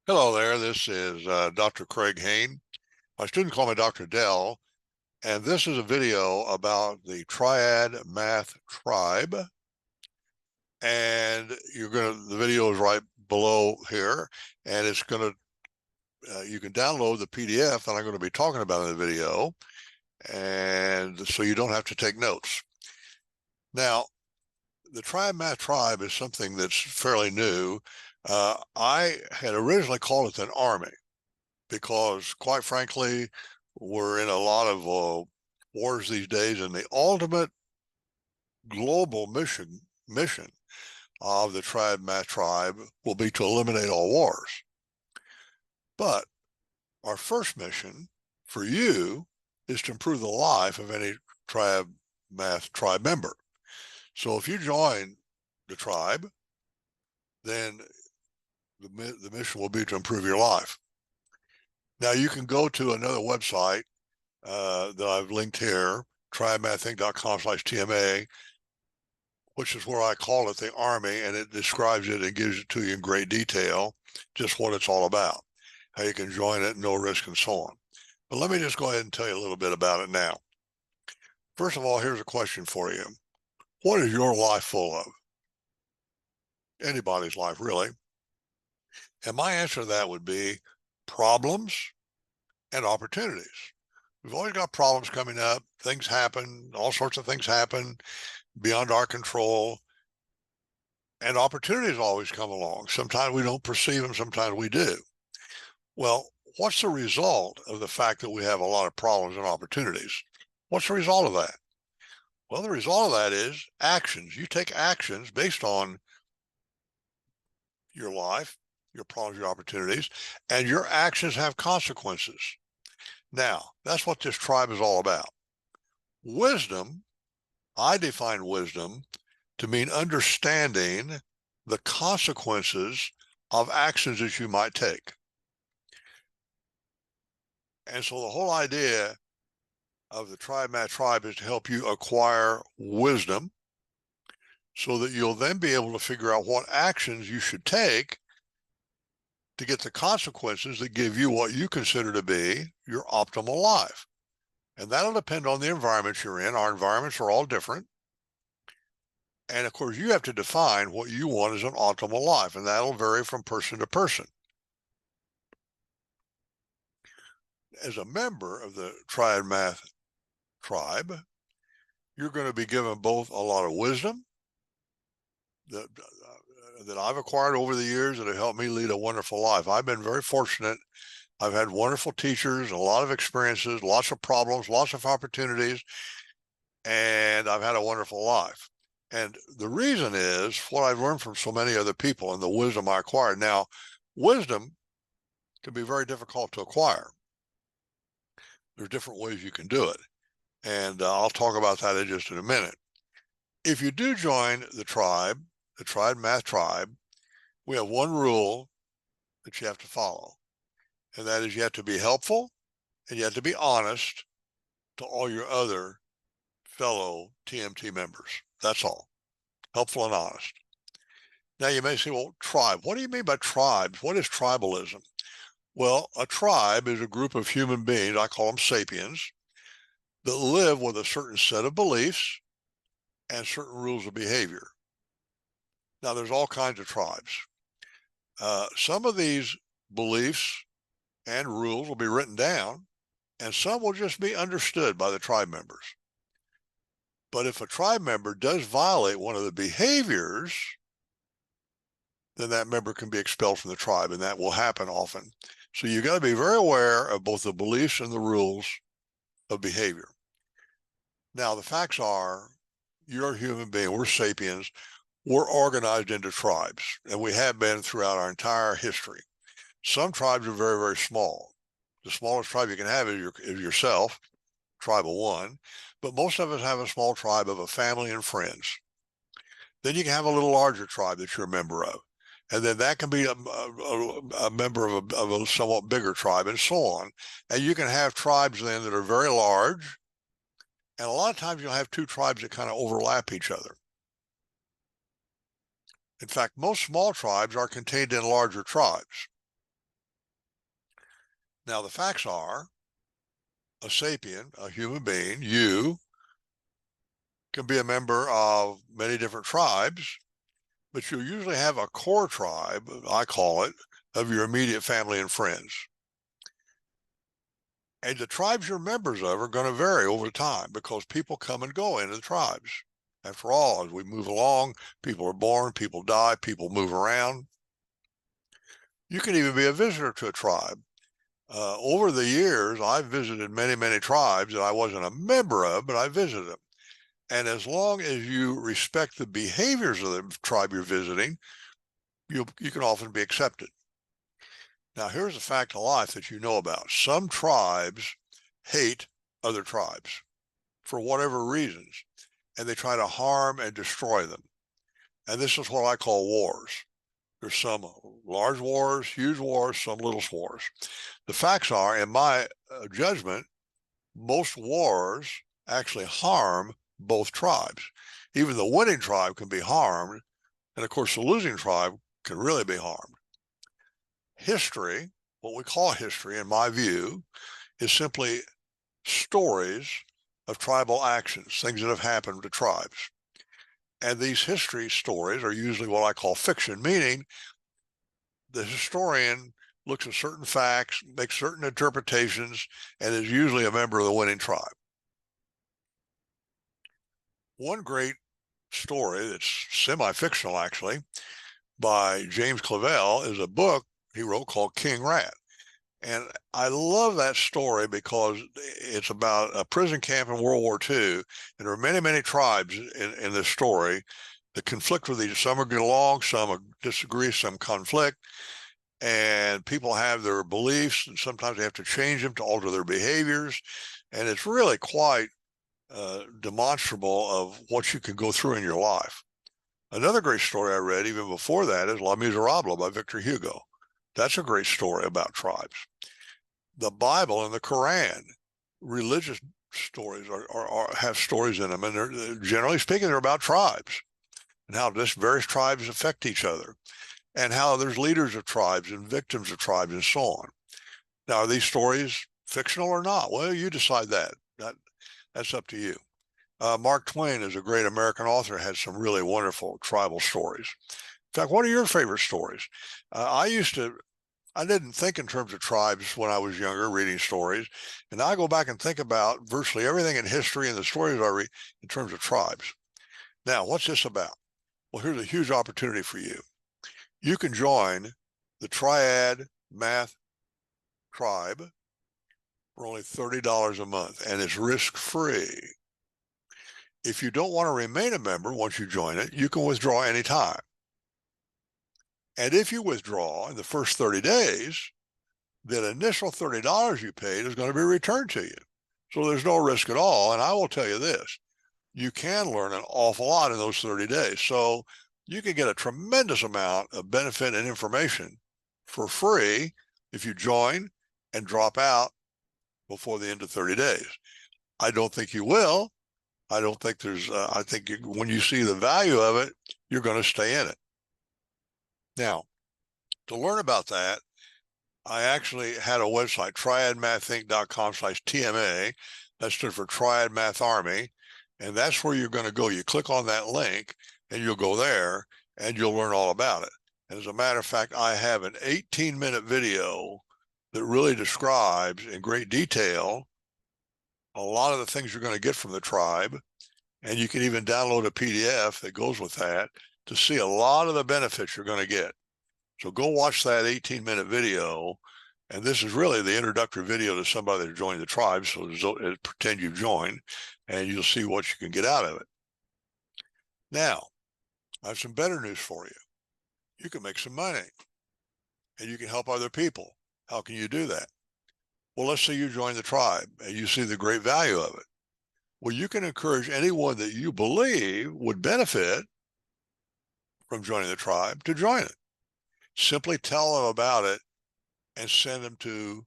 Hello there, this is Dr. Craig Hane. My students call me Dr. Dell, and this is a video about the Triad Math Tribe. And the video is right below here, and you can download the PDF that I'm going to be talking about in the video, and so you don't have to take notes. Now, the Triad Math Tribe is something that's fairly new. I had originally called it an army, because quite frankly, we're in a lot of wars these days, and the ultimate global mission of the Triad Math Tribe will be to eliminate all wars. But our first mission for you is to improve the life of any Triad Math Tribe member. So if you join the tribe, then the mission will be to improve your life. Now you can go to another website that I've linked here, triadmathinc.com/TMA, which is where I call it the Army, and it describes it and gives it to you in great detail, just what it's all about, how you can join it, no risk, and so on. But let me just go ahead and tell you a little bit about it now. First of all, here's a question for you. What is your life full of? Anybody's life, really. And my answer to that would be problems and opportunities. We've always got problems coming up. Things happen. All sorts of things happen beyond our control. And opportunities always come along. Sometimes we don't perceive them. Sometimes we do. Well, what's the result of the fact that we have a lot of problems and opportunities? What's the result of that? Well, the result of that is actions. You take actions based on your life, your problems, your opportunities, and your actions have consequences. Now, that's what this tribe is all about. Wisdom, I define wisdom to mean understanding the consequences of actions that you might take. And so the whole idea of the Triad Math Tribe is to help you acquire wisdom so that you'll then be able to figure out what actions you should take to get the consequences that give you what you consider to be your optimal life. And that'll depend on the environment you're in. Our environments are all different. And of course, you have to define what you want as an optimal life, and that'll vary from person to person. As a member of the Triad Math Tribe, you're going to be given both a lot of wisdom that I've acquired over the years that have helped me lead a wonderful life. I've been very fortunate. I've had wonderful teachers, a lot of experiences, lots of problems, lots of opportunities, and I've had a wonderful life. And the reason is what I've learned from so many other people and the wisdom I acquired. Now, wisdom can be very difficult to acquire. There's different ways you can do it. And I'll talk about that in just in a minute. If you do join the Triad Math Tribe, we have one rule that you have to follow. And that is you have to be helpful and you have to be honest to all your other fellow TMT members. That's all. Helpful and honest. Now you may say, well, tribe, what do you mean by tribes? What is tribalism? Well, a tribe is a group of human beings, I call them sapiens, that live with a certain set of beliefs and certain rules of behavior. Now, there's all kinds of tribes. Some of these beliefs and rules will be written down, and some will just be understood by the tribe members. But if a tribe member does violate one of the behaviors, then that member can be expelled from the tribe, and that will happen often. So you got to be very aware of both the beliefs and the rules of behavior. Now, the facts are, you're a human being, we're sapiens, we're organized into tribes, and we have been throughout our entire history. Some tribes are very, very small. The smallest tribe you can have is yourself, tribe of one, but most of us have a small tribe of a family and friends. Then you can have a little larger tribe that you're a member of. And then that can be a member of a somewhat bigger tribe, and so on. And you can have tribes then that are very large. And a lot of times you'll have two tribes that kind of overlap each other. In fact, most small tribes are contained in larger tribes. Now, the facts are a sapien, a human being, you can be a member of many different tribes, but you usually have a core tribe, I call it, of your immediate family and friends. And the tribes you're members of are going to vary over time because people come and go into the tribes. After all, as we move along, people are born, people die, people move around. You can even be a visitor to a tribe. Over the years, I've visited many, many tribes that I wasn't a member of, but I visited them. And as long as you respect the behaviors of the tribe you're visiting, you can often be accepted. Now, here's a fact of life that you know about. Some tribes hate other tribes for whatever reasons, and they try to harm and destroy them. And this is what I call wars. There's some large wars, huge wars, some little wars. The facts are, in my judgment, most wars actually harm both tribes. Even the winning tribe can be harmed, and of course, the losing tribe can really be harmed. History, what we call history, in my view, is simply stories of tribal actions, things that have happened to tribes. And these history stories are usually what I call fiction, meaning the historian looks at certain facts, makes certain interpretations, and is usually a member of the winning tribe. One great story that's semi-fictional, actually, by James Clavell is a book he wrote called King Rat. And I love that story because it's about a prison camp in World War II. And there are many, many tribes in this story that conflict with each other. Some get along, some disagree, some conflict. And people have their beliefs, and sometimes they have to change them to alter their behaviors. And it's really quite demonstrable of what you can go through in your life. Another great story I read even before that is Les Miserables by Victor Hugo. That's a great story about tribes. The Bible and the Quran, religious stories have stories in them, and they're, generally speaking, they're about tribes and how this various tribes affect each other, and how there's leaders of tribes and victims of tribes and so on. Now, are these stories fictional or not? Well, you decide that. That's up to you. Mark Twain is a great American author, has some really wonderful tribal stories. In fact, what are your favorite stories? I didn't think in terms of tribes when I was younger, reading stories. And now I go back and think about virtually everything in history and the stories I read in terms of tribes. Now, what's this about? Well, here's a huge opportunity for you. You can join the Triad Math tribe for only $30 a month, and it's risk-free. If you don't want to remain a member once you join it, you can withdraw anytime. And if you withdraw in the first 30 days, that initial $30 you paid is going to be returned to you. So there's no risk at all. And I will tell you this, you can learn an awful lot in those 30 days. So you can get a tremendous amount of benefit and information for free if you join and drop out before the end of 30 days. I don't think you will. I don't think I think when you see the value of it, you're going to stay in it. Now, to learn about that, I actually had a website, triadmathinc.com/TMA. That stood for Triad Math Army. And that's where you're going to go. You click on that link and you'll go there and you'll learn all about it. And as a matter of fact, I have an 18-minute video that really describes in great detail a lot of the things you're going to get from the tribe. And you can even download a PDF that goes with that to see a lot of the benefits you're going to get. So go watch that 18-minute video. And this is really the introductory video to somebody that joined the tribe. So pretend you've joined, and you'll see what you can get out of it. Now, I have some better news for you. You can make some money, and you can help other people. How can you do that? Well, let's say you join the tribe, and you see the great value of it. Well, you can encourage anyone that you believe would benefit from joining the tribe to join it. Simply tell them about it and send them to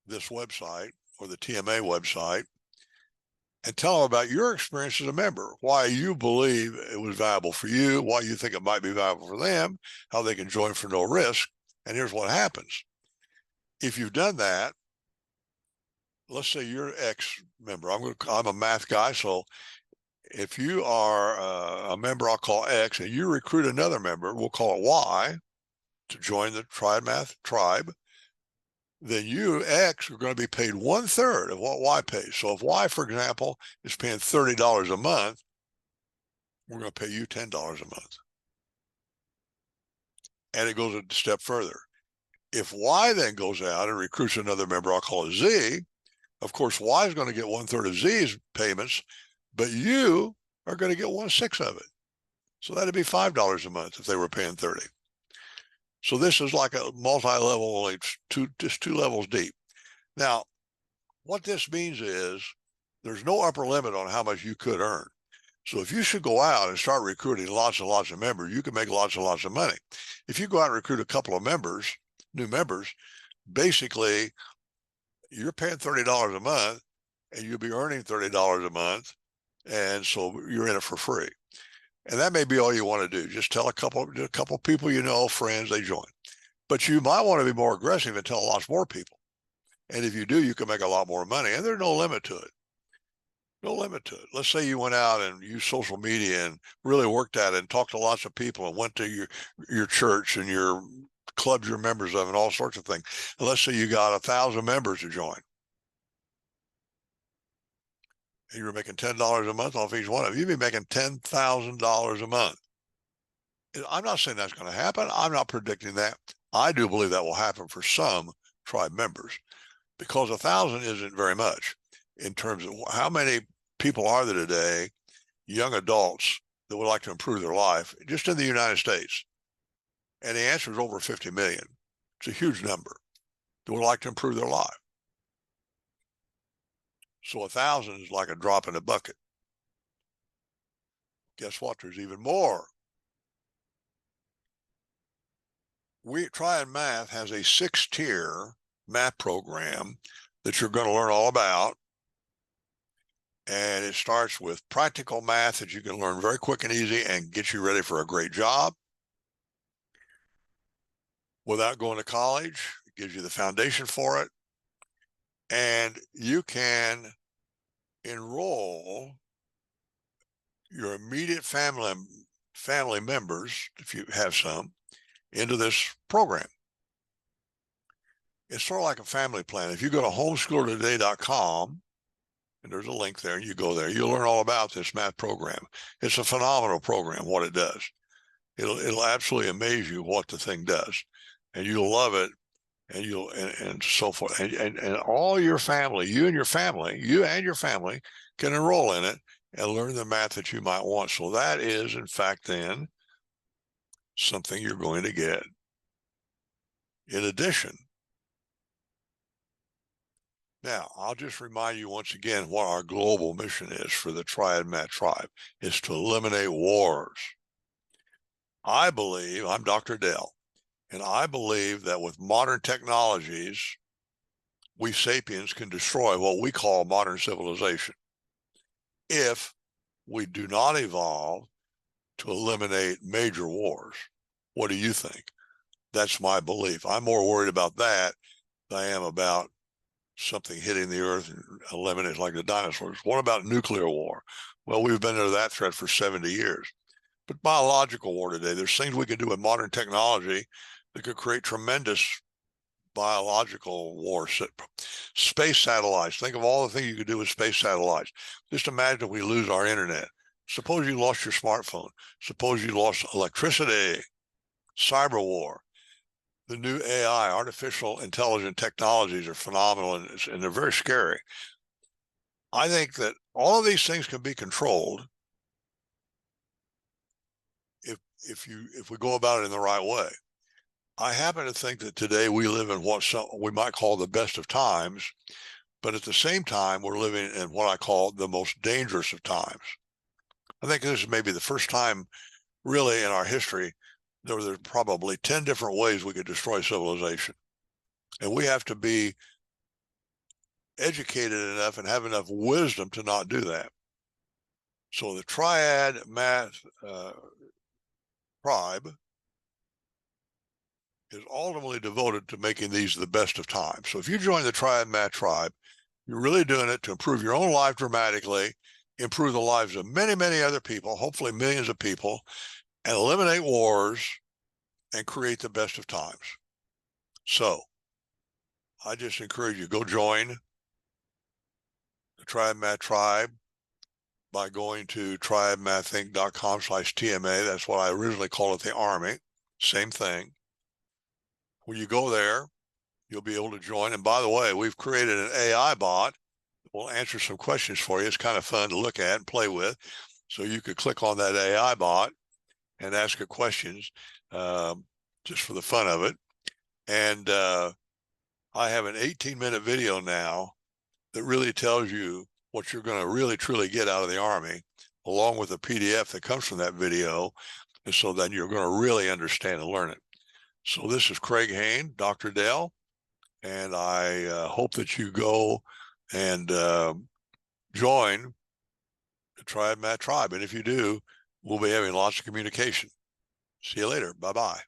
this website or the TMA website and tell them about your experience as a member, why you believe it was valuable for you, why you think it might be valuable for them, how they can join for no risk. And here's what happens. If you've done that, let's say you're X member. I'm a math guy, so if you are a member, I'll call X, and you recruit another member, we'll call it Y, to join the Triad Math tribe. Then you, X, are going to be paid 1/3 of what Y pays. So if Y, for example, is paying $30 a month, we're going to pay you $10 a month. And it goes a step further. If Y then goes out and recruits another member, I'll call it Z, of course, Y is going to get 1/3 of Z's payments, but you are going to get 1/6 of it. So that'd be $5 a month if they were paying 30. So this is like a multi-level, only just two levels deep. Now, what this means is there's no upper limit on how much you could earn. So if you should go out and start recruiting lots and lots of members, you can make lots and lots of money. If you go out and recruit a couple of members, new members, basically you're paying $30 a month and you'll be earning $30 a month. And so you're in it for free. And that may be all you want to do. Just tell a couple people you know, friends, they join. But you might want to be more aggressive and tell lots more people. And if you do, you can make a lot more money. And there's no limit to it. No limit to it. Let's say you went out and used social media and really worked at it and talked to lots of people and went to your church and your clubs you're members of and all sorts of things. And let's say you got 1,000 members to join. And you were making $10 a month off each one of them. You'd be making $10,000 a month. I'm not saying that's going to happen. I'm not predicting that. I do believe that will happen for some tribe members because 1,000 isn't very much in terms of how many people are there today, young adults that would like to improve their life just in the United States. And the answer is over 50 million. It's a huge number that would like to improve their life. So 1,000 is like a drop in the bucket. Guess what? There's even more. Triad Math has a 6-tier math program that you're going to learn all about. And it starts with practical math that you can learn very quick and easy and get you ready for a great job without going to college. It gives you the foundation for it. And you can enroll your immediate family members, if you have some, into this program. It's sort of like a family plan. If you go to homeschoolertoday.com, and there's a link there, and you go there, you'll learn all about this math program. It's a phenomenal program, what it does. It'll absolutely amaze you what the thing does, and you'll love it, and so forth. And all your family, you and your family can enroll in it and learn the math that you might want. So that is, in fact, then something you're going to get in addition. Now, I'll just remind you once again what our global mission is for the Triad Math Tribe, is to eliminate wars. I believe, I'm Dr. Dell, and I believe that with modern technologies, we sapiens can destroy what we call modern civilization if we do not evolve to eliminate major wars. What do you think? That's my belief. I'm more worried about that than I am about something hitting the earth and eliminating like the dinosaurs. What about nuclear war? Well, we've been under that threat for 70 years. But biological war today, there's things we can do with modern technology that could create tremendous biological war. Space satellites. Think of all the things you could do with space satellites. Just imagine if we lose our internet. Suppose you lost your smartphone. Suppose you lost electricity. Cyber war. The new AI, artificial intelligent technologies, are phenomenal, and they're very scary. I think that all of these things can be controlled if we go about it in the right way. I happen to think that today we live in what we might call the best of times, but at the same time, we're living in what I call the most dangerous of times. I think this is maybe the first time really in our history there's probably 10 different ways we could destroy civilization. And we have to be educated enough and have enough wisdom to not do that. So the Triad Math tribe is ultimately devoted to making these the best of times. So if you join the Triad Math tribe, You're really doing it to improve your own life dramatically, improve the lives of many, many other people, hopefully millions of people, and eliminate wars and create the best of times. So I just encourage you, go join the Triad Math Tribe by going to triadmathinc.com/TMA. That's what I originally called it, the Army. Same thing. When you go there, you'll be able to join. And by the way, we've created an AI bot that will answer some questions for you. It's kind of fun to look at and play with. So you could click on that AI bot and ask it questions just for the fun of it. And I have an 18-minute video now that really tells you what you're going to really truly get out of the Army, along with a PDF that comes from that video, and so then you're going to really understand and learn it. So this is Craig Hane, Dr. Dell, and I hope that you go and join the Triad Math Tribe. And if you do, we'll be having lots of communication. See you later. Bye-bye.